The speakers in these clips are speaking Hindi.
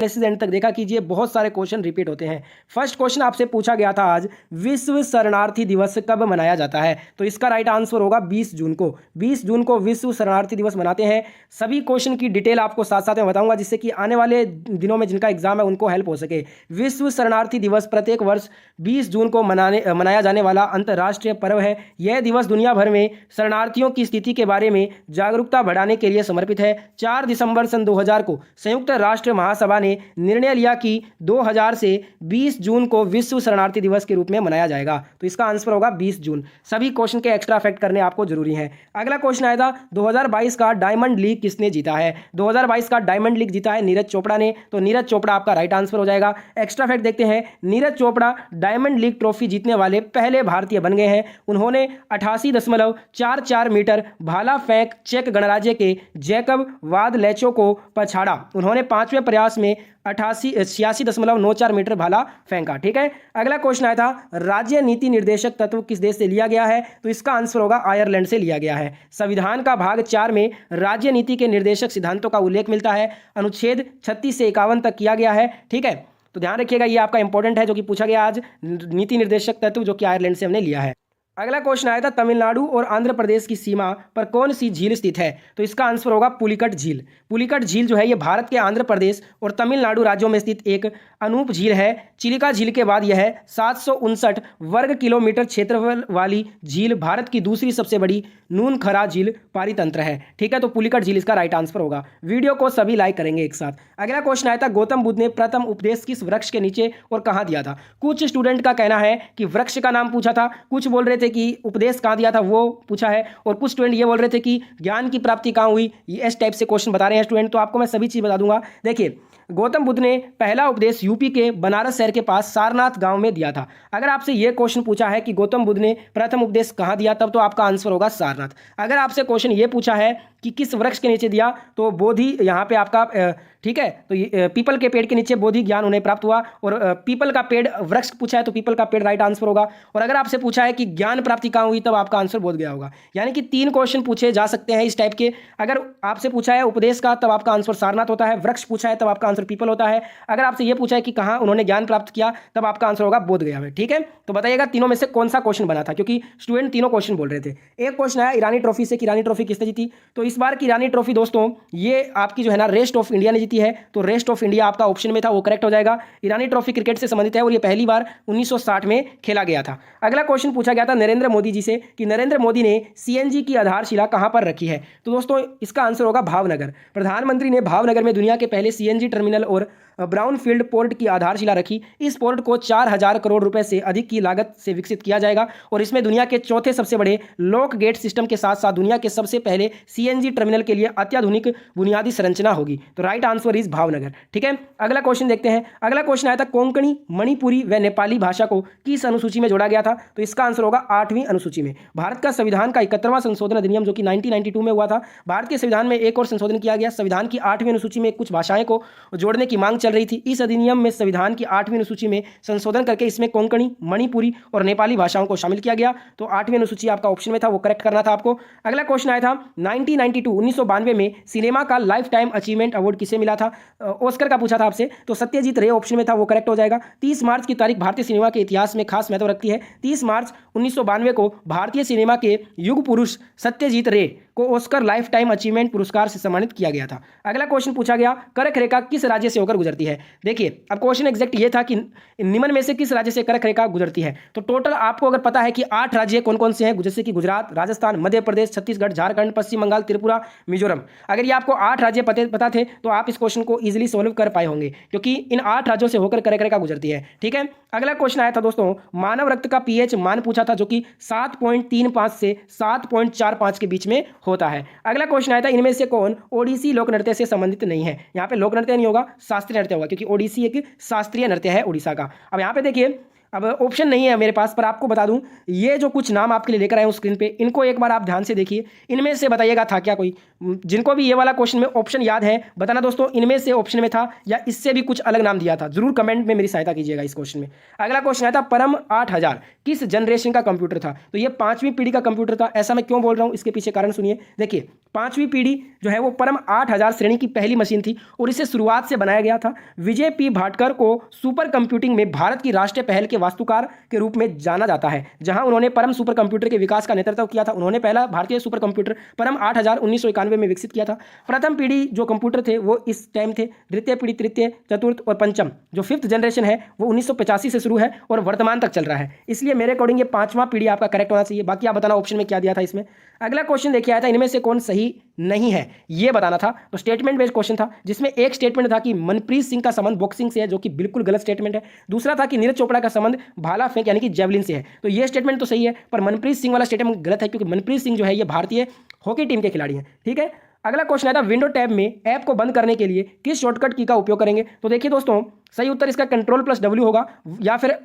से एंड तक देखा कीजिए, बहुत सारे क्वेश्चन रिपीट होते हैं। फर्स्ट क्वेश्चन आपसे पूछा गया था आज, विश्व शरणार्थी दिवस कब मनाया जाता है? तो इसका राइट आंसर होगा 20 जून को। 20 जून को विश्व शरणार्थी दिवस मनाते हैं। सभी क्वेश्चन की डिटेल आपको साथ साथ में बताऊंगा, जिससे कि आने वाले दिनों में जिनका एग्जाम है उनको हेल्प हो सके। विश्व शरणार्थी दिवस प्रत्येक वर्ष 20 जून को मनाया जाने वाला अंतर्राष्ट्रीय पर्व है। यह दिवस दुनिया भर में शरणार्थियों की स्थिति के बारे में जागरूकता बढ़ाने के लिए समर्पित है। 4 दिसंबर सन 2000 को संयुक्त राष्ट्र महासभा ने निर्णय लिया कि 2000 से 20 जून को विश्व शरणार्थी दिवस के रूप में मनाया जाएगा। तो इसका आंसर होगा 20 जून। सभी क्वेश्चन के एक्स्ट्रा फैक्ट करने आपको जरूरी है। अगला क्वेश्चन आया था 2022 का डायमंड लीग किसने जीता है? 2022 का डायमंड लीग जीता है नीरज चोपड़ा ने। तो नीरज चोपड़ा आपका राइट आंसर हो जाएगा। एक्स्ट्रा फैक्ट देखते हैं, Neeraj Chopra diamond league trophy जीतने वाले पहले भारतीय बन गए हैं। उन्होंने 88.44 मीटर भाला फेंक चेक गणराज्य के जैकब वादलेचो को पछाड़ा। उन्होंने 5वें प्रयास में 86.94 मीटर भाला फेंका। ठीक है। अगला क्वेश्चन आया था, राज्य नीति निर्देशक तत्व किस देश से लिया गया है? तो इसका आंसर होगा आयरलैंड से लिया गया है। संविधान का भाग 4 में राज्य नीति के निर्देशक सिद्धांतों का उल्लेख मिलता है। अनुच्छेद 36 से 51 तक किया गया है। ठीक है, तो ध्यान रखिएगा, ये आपका इंपॉर्टेंट है जो कि पूछा गया आज, नीति निर्देशक तत्व जो कि आयरलैंड से हमने लिया है। अगला क्वेश्चन आया था, तमिलनाडु और आंध्र प्रदेश की सीमा पर कौन सी झील स्थित है? तो इसका आंसर होगा पुलिकट झील। पुलिकट झील जो है ये भारत के आंध्र प्रदेश और तमिलनाडु राज्यों में स्थित एक अनूप झील है। चिलिका झील के बाद यह 759 वर्ग किलोमीटर क्षेत्रफल वाली झील भारत की दूसरी सबसे बड़ी नूनखरा झील पारितंत्र है। ठीक है, तो पुलिकट झील इसका राइट आंसर होगा। वीडियो को सभी लाइक करेंगे एक साथ। अगला क्वेश्चन आया था, गौतम बुद्ध ने प्रथम उपदेश किस वृक्ष के नीचे और कहाँ दिया था? कुछ स्टूडेंट का कहना है कि वृक्ष का नाम पूछा था, कुछ बोल रहे थे कि उपदेश कहाँ दिया था वो पूछा है, और कुछ स्टूडेंट ये बोल रहे थे कि ज्ञान की प्राप्ति कहाँ हुई। ये इस टाइप से क्वेश्चन बता रहे हैं स्टूडेंट, तो आपको मैं सभी चीज़ बता दूंगा। देखिए, गौतम बुद्ध ने पहला उपदेश यूपी के बनारस शहर के पास सारनाथ गांव में दिया था। अगर आपसे यह क्वेश्चन पूछा है कि गौतम बुद्ध ने प्रथम उपदेश कहां दिया, तब तो आपका आंसर होगा सारनाथ। अगर आपसे क्वेश्चन ये पूछा है कि किस वृक्ष के नीचे दिया, तो बोधि यहाँ पे आपका ठीक है, तो पीपल के पेड़ के नीचे बोधि ज्ञान उन्हें प्राप्त हुआ, और पीपल का पेड़ वृक्ष पूछा है तो पीपल का पेड़ राइट आंसर होगा। और अगर आपसे पूछा है कि ज्ञान प्राप्ति कहाँ हुई, तब आपका आंसर बोध गया होगा। यानी कि 3 क्वेश्चन पूछे जा सकते हैं इस टाइप के। अगर आपसे पूछा है उपदेश का, तब आपका आंसर सारनाथ होता है। वृक्ष पूछा है, तब आपका आंसर पीपल होता है। अगर आपसे यह पूछा है कि कहाँ उन्होंने ज्ञान प्राप्त किया, तब आपका आंसर होगा बोध गया में। ठीक है, तो बताइएगा तीनों में से कौन सा क्वेश्चन बना था, क्योंकि स्टूडेंट तीनों क्वेश्चन बोल रहे थे। एक क्वेश्चन आया ईरानी ट्रॉफी से कि ईरानी ट्रॉफी किसने जीती? तो इस बार की ईरानी ट्रॉफी दोस्तों ये आपकी जो है ना रेस्ट ऑफ इंडिया ने जीती है। तो रेस्ट ऑफ इंडिया आपका ऑप्शन में था, वो करेक्ट हो जाएगा। ईरानी ट्रॉफी क्रिकेट से संबंधित है और ये पहली बार 1960 में खेला गया था। अगला क्वेश्चन पूछा गया था नरेंद्र मोदी जी से कि नरेंद्र मोदी ने सीएनजी की आधारशिला कहां पर रखी है? तो दोस्तों इसका आंसर होगा भावनगर। प्रधानमंत्री ने भावनगर में दुनिया के पहले सीएनजी टर्मिनल और ब्राउनफील्ड पोर्ट की आधारशिला रखी। इस पोर्ट को 4000 करोड़ रुपए से अधिक की लागत से विकसित किया जाएगा और इसमें दुनिया के चौथे सबसे बड़े लॉक गेट सिस्टम के साथ साथ दुनिया के सबसे पहले सीएनजी टर्मिनल के लिए अत्याधुनिक बुनियादी संरचना होगी। तो राइट आंसर इज भावनगर। ठीक है, अगला क्वेश्चन देखते हैं। अगला क्वेश्चन आया था, कोंकणी, मणिपुरी व नेपाली भाषा को किस अनुसूची में जोड़ा गया था? तो इसका आंसर होगा 8वीं अनुसूची में। भारत का संविधान का 71वां संशोधन अधिनियम जो कि 1992 में हुआ था, भारत के संविधान में एक और संशोधन किया गया। संविधान की 8वीं अनुसूची में कुछ भाषाएं को जोड़ने की मांग चल रही थी। इस अधिनियम में संविधान की 8वीं अनुसूची में संशोधन करके इसमें कोंकणी, मणिपुरी और नेपाली भाषाओं को शामिल किया गया। तो 8वीं अनुसूची आपका ऑप्शन में था, वो करेक्ट करना था आपको। अगला क्वेश्चन आया था 1992 में सिनेमा का लाइफ टाइम अचीवमेंट अवार्ड किसे मिला था? ऑस्कर का पूछा था आपसे, तो सत्यजीत रे ऑप्शन में था, वो करेक्ट हो जाएगा। 30 मार्च की तारीख भारतीय सिनेमा के इतिहास में खास महत्व रखती है। 30 मार्च 1992 को भारतीय सिनेमा के युग पुरुष सत्यजीत रे को ऑस्कर लाइफ टाइम अचीवमेंट पुरस्कार से सम्मानित किया गया था। अगला क्वेश्चन पूछा गया, कर्क रेखा किस राज्य से होकर गुजरती है? देखिए, अब क्वेश्चन एग्जैक्ट ये था कि निम्न में से किस राज्य से कर्क रेखा गुजरती है। तो टोटल आपको अगर पता है कि 8 राज्य कौन कौन से हैं, जैसे कि गुजरात, राजस्थान, मध्य प्रदेश, छत्तीसगढ़, झारखंड, पश्चिम बंगाल, त्रिपुरा, मिजोरम। अगर ये आपको 8 राज्य पता थे तो आप इस क्वेश्चन को इजीली सॉल्व कर पाए होंगे, क्योंकि इन 8 राज्यों से होकर कर्क रेखा गुजरती है। ठीक है, अगला क्वेश्चन आया था दोस्तों, मानव रक्त का पीएच मान पूछा था, जो कि 7.35 से 7.45 के बीच में होता है। अगला क्वेश्चन आया था, इनमें से कौन ओडिसी लोक नृत्य से संबंधित नहीं है? यहाँ पे लोक नृत्य नहीं होगा, शास्त्रीय नृत्य होगा, क्योंकि ओडिसी एक शास्त्रीय नृत्य है उड़ीसा का। अब यहाँ पे देखिए, अब ऑप्शन नहीं है मेरे पास, पर आपको बता दूं, ये जो कुछ नाम आपके लिए लेकर आए हूं स्क्रीन पे, इनको एक बार आप ध्यान से देखिए, इनमें से बताइएगा था क्या कोई। जिनको भी ये वाला क्वेश्चन में ऑप्शन याद है बताना दोस्तों, इनमें से ऑप्शन में था या इससे भी कुछ अलग नाम दिया था, जरूर कमेंट में मेरी सहायता कीजिएगा इस क्वेश्चन में। अगला क्वेश्चन आया था परम 8000 किस जनरेशन का कंप्यूटर था? तो ये 5वीं पीढ़ी का कंप्यूटर था। ऐसा मैं क्यों बोल रहा हूँ, इसके पीछे कारण सुनिए। देखिए 5वीं पीढ़ी जो है वो परम 8000 श्रेणी की पहली मशीन थी और इसे शुरुआत से बनाया गया था। विजय पी भाटकर को सुपर कंप्यूटिंग में भारत की राष्ट्रीय पहल के वास्तुकार के रूप में जाना जाता है, जहां उन्होंने परम सुपर कंप्यूटर के विकास का नेतृत्व किया था। उन्होंने पहला भारतीय सुपर कंप्यूटर परम 8000 1991 में विकसित किया था। प्रथम पीढ़ी जो कंप्यूटर थे वो इस टाइम थे, द्वितीय पीढ़ी, तृतीय, चतुर्थ और पंचम जो 5th जनरेशन है वो 1985 से शुरू है और वर्तमान तक चल रहा है। इसलिए मेरे अकॉर्डिंग ये 5वां पीढ़ी आपका करेक्ट होना चाहिए। बाकी आप बताना ऑप्शन में क्या दिया था इसमें। अगला क्वेश्चन देखिए आया था इनमें से कौन सही नहीं है, ये बताना था। तो स्टेटमेंट बेस्ड क्वेश्चन था, जिसमें एक स्टेटमेंट था कि मनप्रीत सिंह का संबंध बॉक्सिंग से है, जो कि बिल्कुल गलत स्टेटमेंट है। दूसरा था कि नीरज चोपड़ा का संबंध भाला फेंक यानी कि जेवलिन से है। तो ये स्टेटमेंट तो सही है, पर मनप्रीत सिंह वाला स्टेटमेंट गलत है, क्योंकि मनप्रीत सिंह जो है ये भारतीय हॉकी टीम के खिलाड़ी हैं। ठीक है। अगला क्वेश्चन आया था विंडो टैब में ऐप को बंद करने के लिए किस शॉर्टकट की का उपयोग करेंगे? तो देखिए दोस्तों, सही उत्तर इसका Ctrl+W होगा या फिर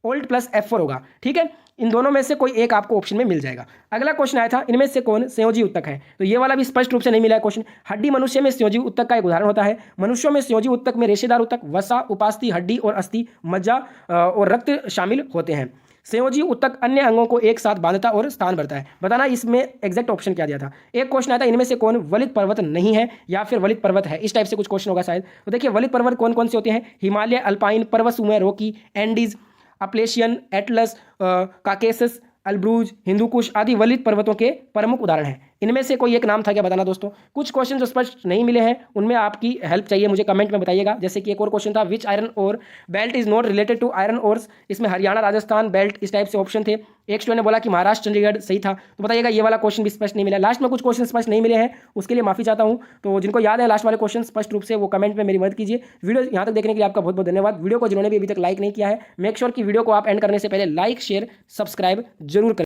Alt+F4 होगा। ठीक है, इन दोनों में से कोई एक आपको ऑप्शन में मिल जाएगा। अगला क्वेश्चन आया था इनमें से कौन संयोजी उत्तक है? तो ये वाला भी स्पष्ट रूप से नहीं मिला है क्वेश्चन। हड्डी मनुष्य में संयोजी उत्तक का एक उदाहरण होता है। मनुष्यों में संयोजी उत्तक में रेशेदार उत्तक, वसा, उपास्थि, हड्डी और अस्थि, मज्जा और रक्त शामिल होते हैं। संयोजी उत्तक अन्य अंगों को एक साथ बांधता और स्थान भरता है। बताना इसमें एग्जैक्ट ऑप्शन क्या दिया था। एक क्वेश्चन आया था इनमें से कौन वलित पर्वत नहीं है या फिर वलित पर्वत है, इस टाइप से कुछ क्वेश्चन होगा शायद। तो देखिए वलित पर्वत कौन कौन से होते हैं? हिमालय, अल्पाइन, पर्वत समूह, Rocky, Andes, Appalachian, Atlas, Caucasus, Elburz, Hindu Kush आदि वलित पर्वतों के प्रमुख उदाहरण हैं। इनमें से कोई एक नाम था क्या? बताना दोस्तों। कुछ क्वेश्चन जो स्पष्ट नहीं मिले हैं उनमें आपकी हेल्प चाहिए, मुझे कमेंट में बताइएगा। जैसे कि एक और क्वेश्चन था which iron ore belt is not related to iron ores, इसमें हरियाणा, राजस्थान, बेल्ट, इस टाइप से ऑप्शन थे। एक स्टूडेंट ने बोला कि महाराष्ट्र, चंडीगढ़ सही था। तो बताइएगा ये वाला क्वेश्चन भी स्पष्ट नहीं मिला। लास्ट में कुछ क्वेश्चन स्पष्ट नहीं मिले हैं, उसके लिए माफी चाहता हूँ। तो जिनको याद है लास्ट वाले क्वेश्चन स्पष्ट रूप से, वो कमेंट में मेरी मदद कीजिए। वीडियो यहाँ तक देखने के लिए आपका बहुत बहुत धन्यवाद। वीडियो को जिन्होंने भी अभी तक लाइक नहीं किया है, मेक श्योर कि वीडियो को आप एंड करने से पहले लाइक, शेयर, सब्सक्राइब जरूर करें।